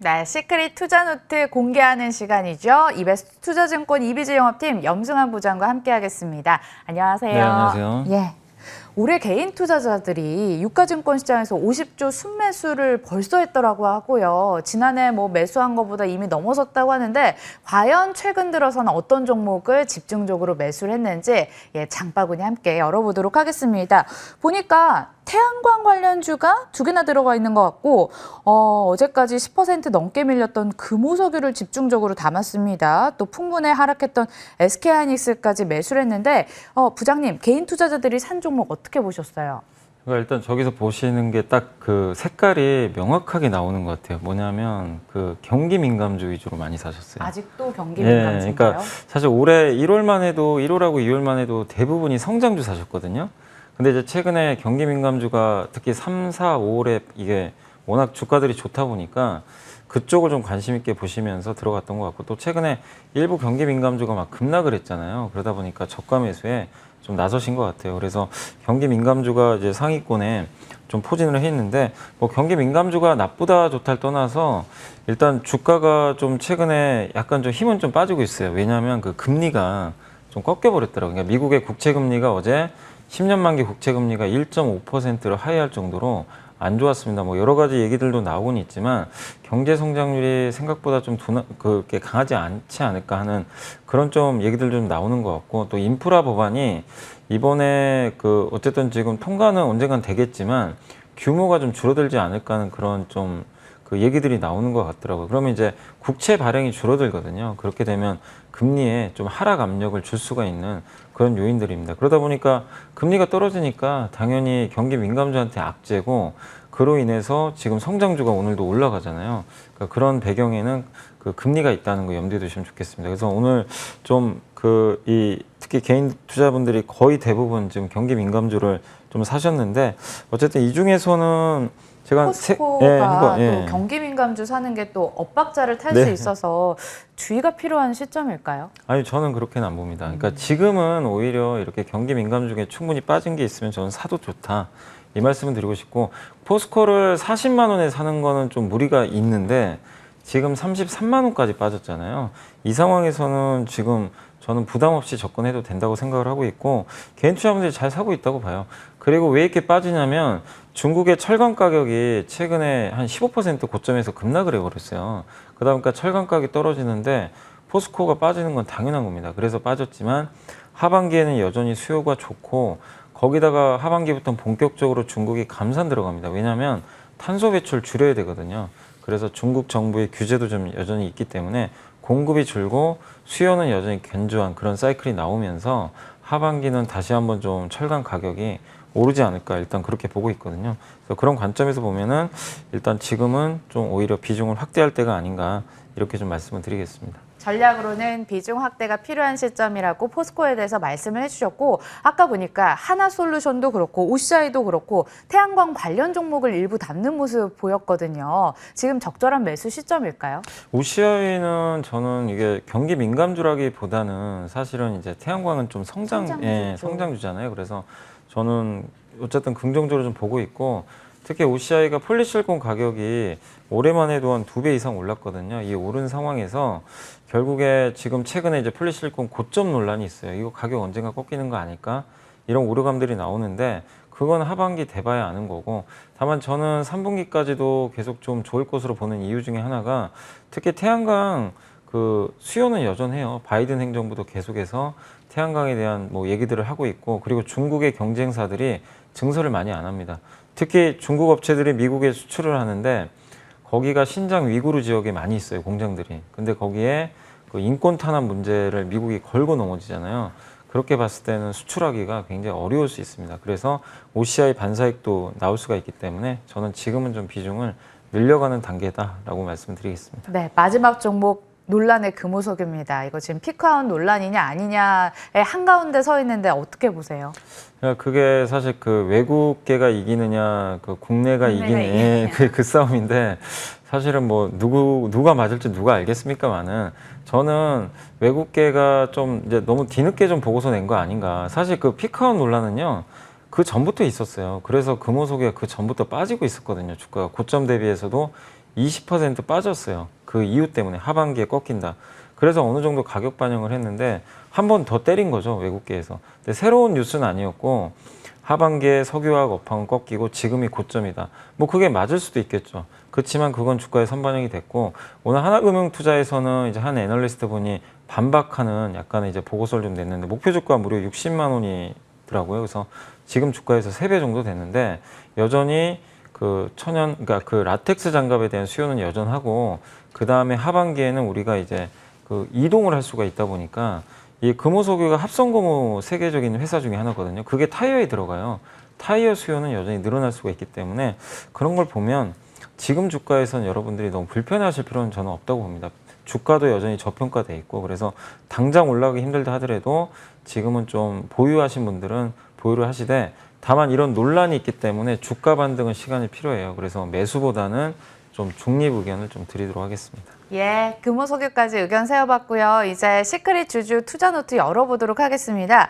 네, 시크릿 투자노트 공개하는 시간이죠. 이베스트 투자증권 이비지 영업팀 염승환 부장과 함께하겠습니다. 안녕하세요. 네, 안녕하세요. 예. 올해 개인 투자자들이 유가증권 시장에서 50조 순매수를 벌써 했더라고 하고요. 지난해 매수한 것보다 이미 넘어섰다고 하는데 과연 최근 들어서는 어떤 종목을 집중적으로 매수를 했는지 장바구니 함께 열어보도록 하겠습니다. 보니까 태양광 관련주가 두 개나 들어가 있는 것 같고 어제까지 10% 넘게 밀렸던 금호석유를 집중적으로 담았습니다. 또 풍문에 하락했던 SK하이닉스까지 매수를 했는데 부장님, 개인 투자자들이 산 종목 어떻게 보셨어요? 그러니까 일단 저기서 보시는 게 딱 그 색깔이 명확하게 나오는 것 같아요. 뭐냐면 그 경기 민감주 위주로 많이 사셨어요. 아직도 경기 민감주인가요? 그러니까 사실 올해 1월하고 2월만 해도 대부분이 성장주 사셨거든요. 근데 이제 최근에 경기 민감주가 특히 3, 4, 5월에 이게 워낙 주가들이 좋다 보니까 그쪽을 좀 관심 있게 보시면서 들어갔던 것 같고, 또 최근에 일부 경기 민감주가 막 급락을 했잖아요. 그러다 보니까 저가 매수에 좀 나서신 것 같아요. 그래서 경기 민감주가 이제 상위권에 좀 포진을 했는데, 경기 민감주가 나쁘다 좋다를 떠나서 일단 주가가 좀 최근에 약간 좀 힘은 좀 빠지고 있어요. 왜냐하면 그 금리가 좀 꺾여버렸더라고요. 그러니까 미국의 국채 금리가 어제 10년 만기 국채 금리가 1.5%를 하회할 정도로 안 좋았습니다. 여러 가지 얘기들도 나오곤 있지만 경제 성장률이 생각보다 좀 그렇게 강하지 않지 않을까 하는 그런 좀 얘기들 좀 나오는 것 같고, 또 인프라 법안이 이번에 어쨌든 지금 통과는 언젠간 되겠지만 규모가 좀 줄어들지 않을까 하는 그런 좀 그 얘기들이 나오는 것 같더라고요. 그러면 이제 국채 발행이 줄어들거든요. 그렇게 되면 금리에 좀 하락 압력을 줄 수가 있는 그런 요인들입니다. 그러다 보니까 금리가 떨어지니까 당연히 경기 민감주한테 악재고, 그로 인해서 지금 성장주가 오늘도 올라가잖아요. 그러니까 그런 배경에는 그 금리가 있다는 거 염두에 두시면 좋겠습니다. 그래서 오늘 좀 특히 개인 투자분들이 거의 대부분 지금 경기 민감주를 좀 사셨는데, 어쨌든 이 중에서는 제가 포스코가 또 경기 민감주 사는 게 또 엇박자를 탈 수 네. 있어서 주의가 필요한 시점일까요? 아니, 저는 그렇게는 안 봅니다. 그러니까 지금은 오히려 이렇게 경기 민감 중에 충분히 빠진 게 있으면 저는 사도 좋다, 이 말씀을 드리고 싶고, 포스코를 40만 원에 사는 거는 좀 무리가 있는데 지금 33만 원까지 빠졌잖아요. 이 상황에서는 지금 저는 부담 없이 접근해도 된다고 생각을 하고 있고, 개인 투자분들이 잘 사고 있다고 봐요. 그리고 왜 이렇게 빠지냐면 중국의 철강 가격이 최근에 한 15% 고점에서 급락을 해버렸어요. 그러다 보니까 철강 가격이 떨어지는데 포스코가 빠지는 건 당연한 겁니다. 그래서 빠졌지만 하반기에는 여전히 수요가 좋고, 거기다가 하반기부터 본격적으로 중국이 감산 들어갑니다. 왜냐하면 탄소 배출 줄여야 되거든요. 그래서 중국 정부의 규제도 좀 여전히 있기 때문에 공급이 줄고 수요는 여전히 견조한 그런 사이클이 나오면서 하반기는 다시 한번 좀 철강 가격이 오르지 않을까, 일단 그렇게 보고 있거든요. 그래서 그런 관점에서 보면은 일단 지금은 좀 오히려 비중을 확대할 때가 아닌가, 이렇게 좀 말씀을 드리겠습니다. 전략으로는 비중 확대가 필요한 시점이라고 포스코에 대해서 말씀을 해주셨고, 아까 보니까 하나솔루션도 그렇고 OCI도 그렇고 태양광 관련 종목을 일부 담는 모습 보였거든요. 지금 적절한 매수 시점일까요? OCI는 저는 이게 경기 민감주라기보다는 사실은 이제 태양광은 좀 성장주잖아요. 그래서 저는 어쨌든 긍정적으로 좀 보고 있고, 특히 OCI가 폴리실리콘 가격이 올해만 해도 한 2배 이상 올랐거든요. 이 오른 상황에서 결국에 지금 최근에 이제 폴리실리콘 고점 논란이 있어요. 이거 가격 언젠가 꺾이는 거 아닐까? 이런 우려감들이 나오는데 그건 하반기 돼봐야 아는 거고, 다만 저는 3분기까지도 계속 좀 좋을 것으로 보는 이유 중에 하나가 특히 태양광 수요는 여전해요. 바이든 행정부도 계속해서 태양광에 대한 얘기들을 하고 있고, 그리고 중국의 경쟁사들이 증설을 많이 안 합니다. 특히 중국 업체들이 미국에 수출을 하는데 거기가 신장 위구르 지역에 많이 있어요, 공장들이. 근데 거기에 인권 탄압 문제를 미국이 걸고 넘어지잖아요. 그렇게 봤을 때는 수출하기가 굉장히 어려울 수 있습니다. 그래서 OCI 반사익도 나올 수가 있기 때문에 저는 지금은 좀 비중을 늘려가는 단계다라고 말씀드리겠습니다. 네, 마지막 종목 논란의 금호석유입니다. 이거 지금 피크아웃 논란이냐 아니냐의 한가운데 서 있는데 어떻게 보세요? 그게 사실 외국계가 이기느냐, 국내가 이기느냐, 그 싸움인데, 사실은 누가 맞을지 누가 알겠습니까만은, 저는 외국계가 좀 이제 너무 뒤늦게 좀 보고서 낸 거 아닌가. 사실 피크아웃 논란은요, 그 전부터 있었어요. 그래서 금호석유가 그 전부터 빠지고 있었거든요. 주가가 고점 대비해서도 20% 빠졌어요. 그 이유 때문에 하반기에 꺾인다. 그래서 어느 정도 가격 반영을 했는데 한 번 더 때린 거죠, 외국계에서. 근데 새로운 뉴스는 아니었고 하반기에 석유화학 업황은 꺾이고 지금이 고점이다. 뭐 그게 맞을 수도 있겠죠. 그렇지만 그건 주가에 선반영이 됐고 오늘 하나금융투자에서는 이제 한 애널리스트 분이 반박하는 약간의 이제 보고서를 좀 냈는데 목표 주가 무려 60만 원이더라고요. 그래서 지금 주가에서 3배 정도 됐는데 여전히 그러니까 그 라텍스 장갑에 대한 수요는 여전하고 그 다음에 하반기에는 우리가 이제 그 이동을 할 수가 있다 보니까 이 금호석유가 합성금호 세계적인 회사 중에 하나거든요. 그게 타이어에 들어가요. 타이어 수요는 여전히 늘어날 수가 있기 때문에 그런 걸 보면 지금 주가에서는 여러분들이 너무 불편해하실 필요는 저는 없다고 봅니다. 주가도 여전히 저평가돼 있고 그래서 당장 올라가기 힘들다 하더라도 지금은 좀 보유하신 분들은 보유를 하시되 다만 이런 논란이 있기 때문에 주가 반등은 시간이 필요해요. 그래서 매수보다는 좀 중립 의견을 좀 드리도록 하겠습니다. 예, 금호석유까지 의견 세워봤고요. 이제 시크릿 주주 투자 노트 열어보도록 하겠습니다.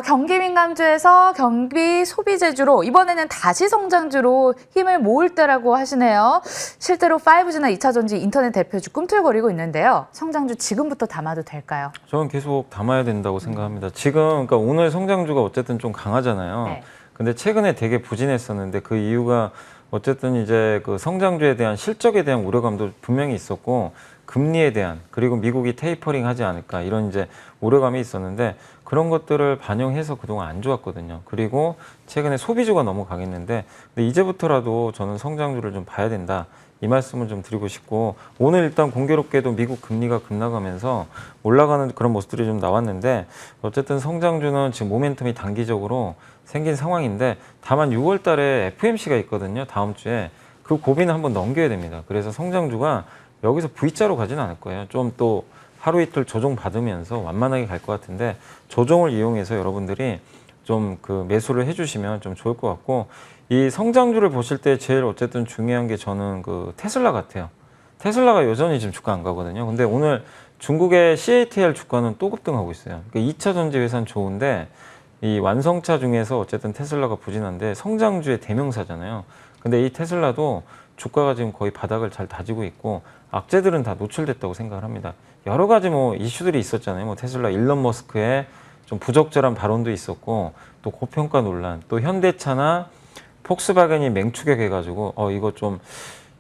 경기 민감주에서 경기 소비재주로 이번에는 다시 성장주로 힘을 모을 때라고 하시네요. 실제로 5G나 2차 전지 인터넷 대표주 꿈틀거리고 있는데요. 성장주 지금부터 담아도 될까요? 저는 계속 담아야 된다고 생각합니다. 지금 그러니까 오늘 성장주가 어쨌든 좀 강하잖아요. 네. 근데 최근에 되게 부진했었는데 그 이유가 어쨌든 이제 그 성장주에 대한 실적에 대한 우려감도 분명히 있었고 금리에 대한 그리고 미국이 테이퍼링 하지 않을까 이런 이제 우려감이 있었는데 그런 것들을 반영해서 그동안 안 좋았거든요. 그리고 최근에 소비주가 너무 강했는데 근데 이제부터라도 저는 성장주를 좀 봐야 된다. 이 말씀을 좀 드리고 싶고 오늘 일단 공교롭게도 미국 금리가 급락하면서 올라가는 그런 모습들이 좀 나왔는데 어쨌든 성장주는 지금 모멘텀이 단기적으로 생긴 상황인데 다만 6월 달에 FMC가 있거든요. 다음 주에 그 고비는 한번 넘겨야 됩니다. 그래서 성장주가 여기서 V자로 가지는 않을 거예요. 좀 또 하루 이틀 조정 받으면서 완만하게 갈 것 같은데 조정을 이용해서 여러분들이 좀 그 매수를 해주시면 좀 좋을 것 같고 이 성장주를 보실 때 제일 어쨌든 중요한 게 저는 그 테슬라 같아요. 테슬라가 여전히 지금 주가 안 가거든요. 근데 오늘 중국의 CATL 주가는 또 급등하고 있어요. 그러니까 2차 전지 회사는 좋은데 이 완성차 중에서 어쨌든 테슬라가 부진한데 성장주의 대명사잖아요. 근데 이 테슬라도 주가가 지금 거의 바닥을 잘 다지고 있고 악재들은 다 노출됐다고 생각을 합니다. 여러 가지 뭐 이슈들이 있었잖아요. 뭐 테슬라 일론 머스크의 좀 부적절한 발언도 있었고 또 고평가 논란, 또 현대차나 폭스바겐이 맹추격해가지고 이거 좀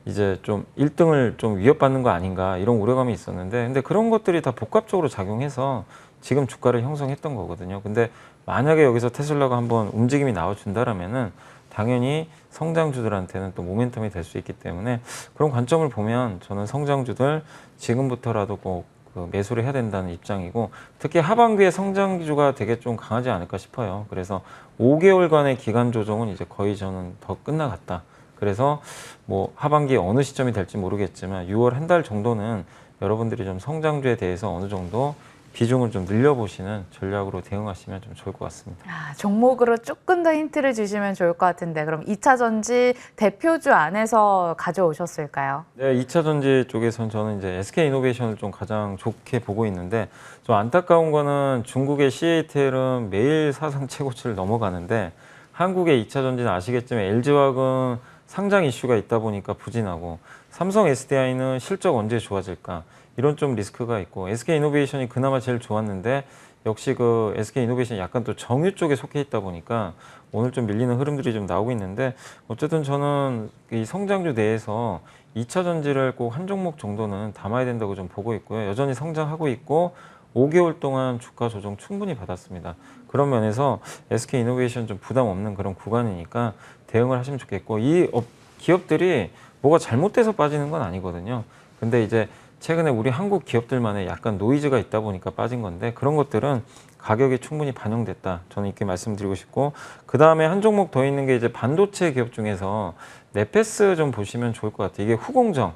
이제 좀 1등을 좀 위협받는 거 아닌가 이런 우려감이 있었는데 근데 그런 것들이 다 복합적으로 작용해서 지금 주가를 형성했던 거거든요. 근데 만약에 여기서 테슬라가 한번 움직임이 나와준다라면은 당연히 성장주들한테는 또 모멘텀이 될 수 있기 때문에 그런 관점을 보면 저는 성장주들 지금부터라도 꼭 그 매수를 해야 된다는 입장이고 특히 하반기에 성장주가 되게 좀 강하지 않을까 싶어요. 그래서 5개월간의 기간 조정은 이제 거의 저는 더 끝나갔다. 그래서 뭐 하반기에 어느 시점이 될지 모르겠지만 6월 한 달 정도는 여러분들이 좀 성장주에 대해서 어느 정도 비중을 좀 늘려보시는 전략으로 대응하시면 좀 좋을 것 같습니다. 종목으로 조금 더 힌트를 주시면 좋을 것 같은데 그럼 2차 전지 대표주 안에서 가져오셨을까요? 네, 2차 전지 쪽에서는 저는 이제 SK이노베이션을 좀 가장 좋게 보고 있는데 좀 안타까운 거는 중국의 CATL은 매일 사상 최고치를 넘어가는데 한국의 2차 전지는 아시겠지만 LG화학은 상장 이슈가 있다 보니까 부진하고 삼성 SDI는 실적 언제 좋아질까 이런 좀 리스크가 있고 SK이노베이션이 그나마 제일 좋았는데 역시 그 SK이노베이션이 약간 또 정유 쪽에 속해 있다 보니까 오늘 좀 밀리는 흐름들이 좀 나오고 있는데 어쨌든 저는 이 성장주 내에서 2차 전지를 꼭 한 종목 정도는 담아야 된다고 좀 보고 있고요. 여전히 성장하고 있고 5개월 동안 주가 조정 충분히 받았습니다. 그런 면에서 SK이노베이션 좀 부담 없는 그런 구간이니까 대응을 하시면 좋겠고 이 기업들이 뭐가 잘못돼서 빠지는 건 아니거든요. 근데 이제 최근에 우리 한국 기업들만의 약간 노이즈가 있다 보니까 빠진 건데 그런 것들은 가격이 충분히 반영됐다. 저는 이렇게 말씀드리고 싶고 그 다음에 한 종목 더 있는 게 이제 반도체 기업 중에서 네페스 좀 보시면 좋을 것 같아요. 이게 후공정.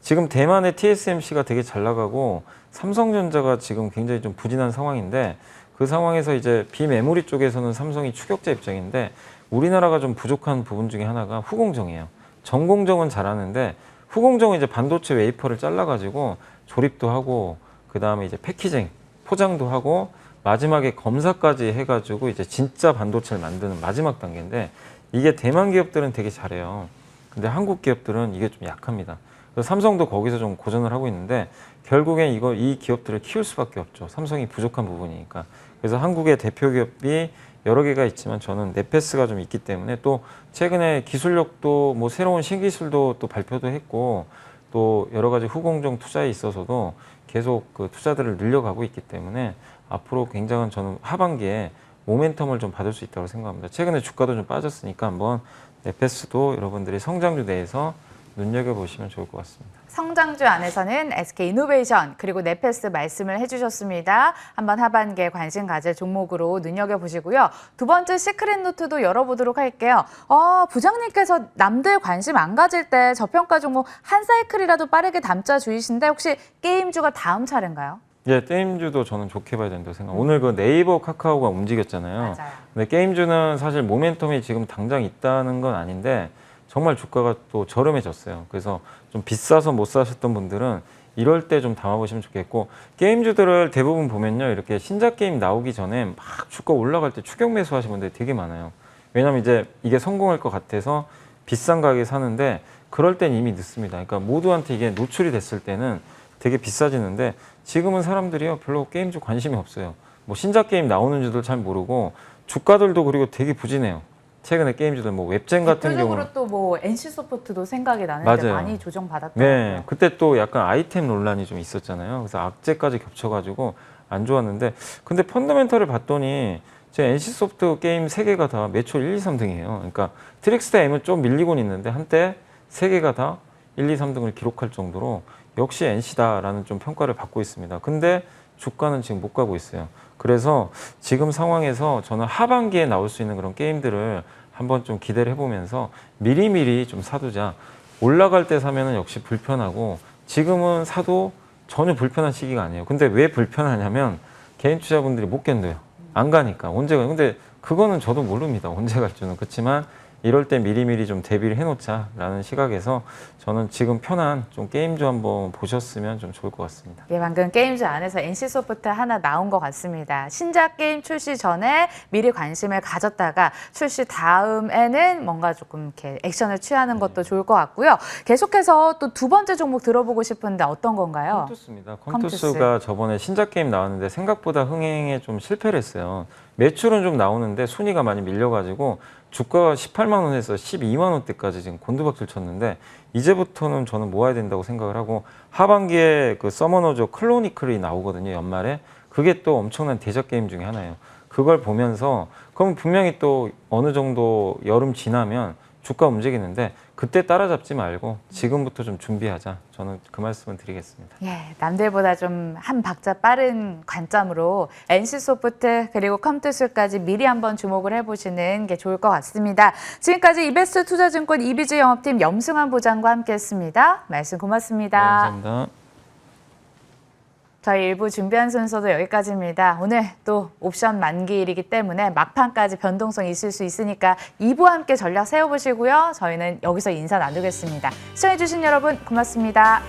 지금 대만의 TSMC가 되게 잘 나가고 삼성전자가 지금 굉장히 좀 부진한 상황인데 그 상황에서 이제 비메모리 쪽에서는 삼성이 추격자 입장인데 우리나라가 좀 부족한 부분 중에 하나가 후공정이에요. 전공정은 잘하는데 후공정은 이제 반도체 웨이퍼를 잘라가지고 조립도 하고 그 다음에 이제 패키징, 포장도 하고 마지막에 검사까지 해가지고 이제 진짜 반도체를 만드는 마지막 단계인데 이게 대만 기업들은 되게 잘해요. 근데 한국 기업들은 이게 좀 약합니다. 그래서 삼성도 거기서 좀 고전을 하고 있는데 결국엔 이 기업들을 키울 수밖에 없죠. 삼성이 부족한 부분이니까. 그래서 한국의 대표 기업이 여러 개가 있지만 저는 네페스가 좀 있기 때문에 또 최근에 기술력도 뭐 새로운 신기술도 또 발표도 했고 또 여러 가지 후공정 투자에 있어서도 계속 그 투자들을 늘려가고 있기 때문에 앞으로 굉장한 저는 하반기에 모멘텀을 좀 받을 수 있다고 생각합니다. 최근에 주가도 좀 빠졌으니까 한번 네페스도 여러분들이 성장주 내에서 눈여겨보시면 좋을 것 같습니다. 성장주 안에서는 SK이노베이션 그리고 네페스 말씀을 해주셨습니다. 한번 하반기에 관심 가질 종목으로 눈여겨보시고요. 두 번째 시크릿노트도 열어보도록 할게요. 부장님께서 남들 관심 안 가질 때 저평가 종목 한 사이클이라도 빠르게 담자 주이신데 혹시 게임주가 다음 차례인가요? 예, 게임주도 저는 좋게 봐야 된다고 생각합니다. 오늘 그 네이버 카카오가 움직였잖아요. 맞아요. 근데 게임주는 사실 모멘텀이 지금 당장 있다는 건 아닌데 정말 주가가 또 저렴해졌어요. 그래서 좀 비싸서 못 사셨던 분들은 이럴 때 좀 담아보시면 좋겠고 게임주들을 대부분 보면요. 이렇게 신작 게임 나오기 전에 막 주가 올라갈 때 추격 매수하시는 분들이 되게 많아요. 왜냐면 이제 이게 성공할 것 같아서 비싼 가격에 사는데 그럴 땐 이미 늦습니다. 그러니까 모두한테 이게 노출이 됐을 때는 되게 비싸지는데 지금은 사람들이요 별로 게임주 관심이 없어요. 뭐 신작 게임 나오는 줄도 잘 모르고 주가들도 그리고 되게 부진해요. 최근에 게임주들 뭐 웹젠 같은 경우는 대표적으로 또 뭐 NC소프트도 생각이 나는데 맞아요. 많이 조정받았더라고요. 네, 그때 또 약간 아이템 논란이 좀 있었잖아요. 그래서 악재까지 겹쳐가지고 안 좋았는데 근데 펀더멘털을 봤더니 제 NC소프트 게임 3개가 다 매출 1, 2, 3등이에요. 그러니까 트릭스타 M은 좀 밀리곤 있는데 한때 3개가 다 1, 2, 3등을 기록할 정도로 역시 NC다라는 좀 평가를 받고 있습니다. 근데 주가는 지금 못 가고 있어요. 그래서 지금 상황에서 저는 하반기에 나올 수 있는 그런 게임들을 한번 좀 기대를 해보면서 미리미리 좀 사두자. 올라갈 때 사면은 역시 불편하고 지금은 사도 전혀 불편한 시기가 아니에요. 근데 왜 불편하냐면 개인 투자분들이 못 견뎌요. 안 가니까. 언제 가요? 근데 그거는 저도 모릅니다. 언제 갈 줄은. 그렇지만 이럴 때 미리미리 좀 대비를 해놓자라는 시각에서 저는 지금 편한 좀 게임주 한번 보셨으면 좀 좋을 것 같습니다. 예, 방금 게임주 안에서 NC소프트 하나 나온 것 같습니다. 신작 게임 출시 전에 미리 관심을 가졌다가 출시 다음에는 뭔가 조금 이렇게 액션을 취하는 것도 좋을 것 같고요. 계속해서 또 두 번째 종목 들어보고 싶은데 어떤 건가요? 컴투스입니다. 컴투스. 컴투스가 저번에 신작 게임 나왔는데 생각보다 흥행에 좀 실패를 했어요. 매출은 좀 나오는데 순위가 많이 밀려가지고 주가가 18만 원에서 12만 원대까지 지금 곤두박질 쳤는데 이제부터는 저는 모아야 된다고 생각을 하고 하반기에 그 서머너즈 클로니클이 나오거든요. 연말에. 그게 또 엄청난 대작 게임 중에 하나예요. 그걸 보면서 그럼 분명히 또 어느 정도 여름 지나면 주가 움직이는데 그때 따라잡지 말고 지금부터 좀 준비하자. 저는 그 말씀을 드리겠습니다. 예, 남들보다 좀 한 박자 빠른 관점으로 NC소프트 그리고 컴투스까지 미리 한번 주목을 해보시는 게 좋을 것 같습니다. 지금까지 이베스트 투자증권 이비지 영업팀 염승환 부장과 함께했습니다. 말씀 고맙습니다. 네, 감사합니다. 저희 1부 준비한 순서도 여기까지입니다. 오늘 또 옵션 만기일이기 때문에 막판까지 변동성 있을 수 있으니까 2부와 함께 전략 세워보시고요. 저희는 여기서 인사 나누겠습니다. 시청해주신 여러분 고맙습니다.